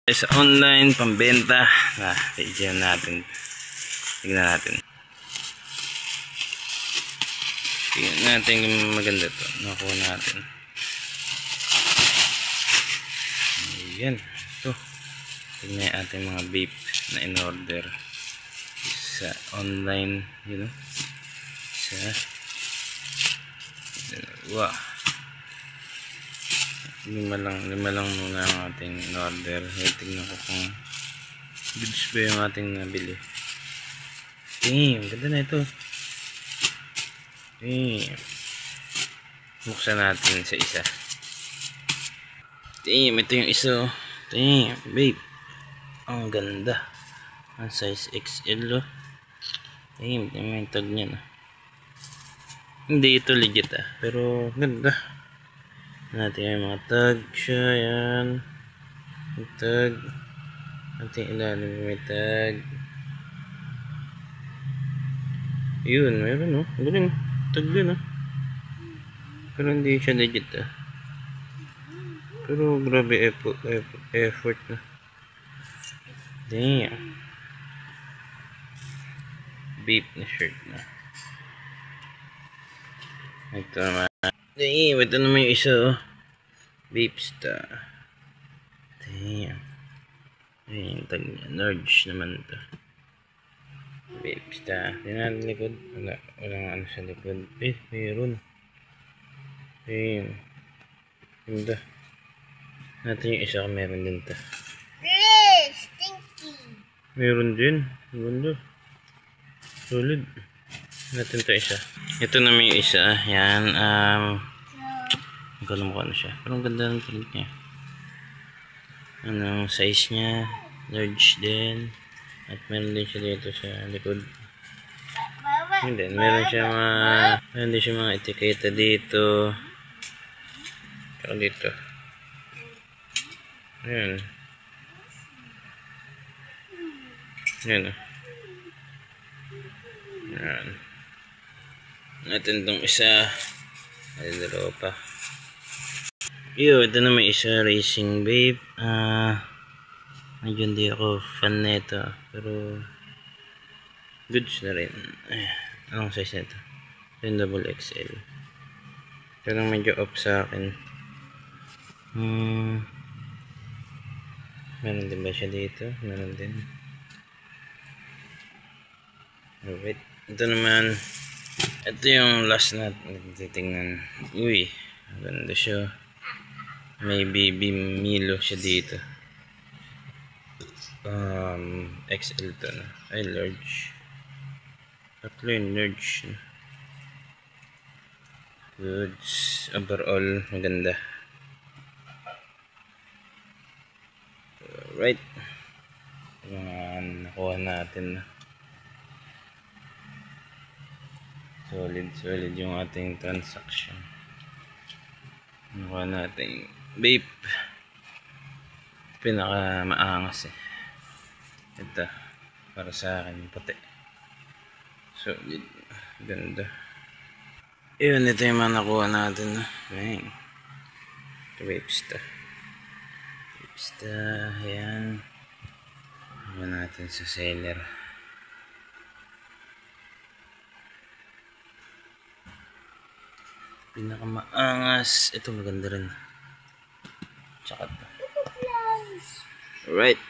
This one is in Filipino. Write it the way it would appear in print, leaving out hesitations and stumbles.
Sa online pambenta na video natin. Tingnan natin. Tingnan natin yung maganda to. Nakuha natin. Ayan. Ito. Tingnan yung ating mga vape na in-order sa online. You know? Sa wow. Lima lang muna ang ating in-order. Tingnan ko kung goods ba yung ating nabili. Damn, ganda na ito. Damn. Buksan natin sa isa. Damn, ito yung isa. Damn, babe. Ang ganda. Ang size XL. Damn, yung tag niya. Hindi ito legit pero ganda. Natin yung mga tag siya. Yan. Yung tag. Natin ilalim may tag. Yun, meron Ang galing. Tag din pero hindi siya legit pero grabe effort na. Damn. Beep na shirt na. Ito naman. Damn, ito naman yung isa Beep star. Damn. Ayun, tag niya. Nerds naman ito. Beep star. Tingnan natin likod. Walang ano sa likod. Mayroon. Ayun. Ganda. Natin yung isa kung meron din ito. Stinky. Meron din. Ganda. Solid. Natin ito isa. Ito naman yung isa. Yan. Ang galang ko ano siya. Pero ang ganda ng print niya. Anong size niya. Large din. At meron din siya dito sa likod. Hindi. Meron din siya mga etiketa dito. Saka dito. Ayan. Ayan Ayan. Natin itong isa. Ay, dalawa pa. Ito na may isa racing vape. Medyo hindi ako fan nito. Pero goods na rin. Anong size nito? Double XL. Pero medyo off sa akin. Meron din ba siya dito? Meron din. Alright. Ito naman. Ito yung last na titingnan. Uy. Maganda siya. May baby Milo siya dito. XL to na. Ay, large. Tatlo yung large. Goods. Overall, maganda. Alright. Mga nakuha natin. Solid yung ating transaction. Nakuha natin vape. Pinaka maangas ito para sa akin puti. Solid. Ganda. Yun, ito yung mga nakuha natin. Bang. Vape star. Ayan. Nakuha natin sa seller. Pinakamaangas. Ito maganda rin. Tsaka ito. Alright.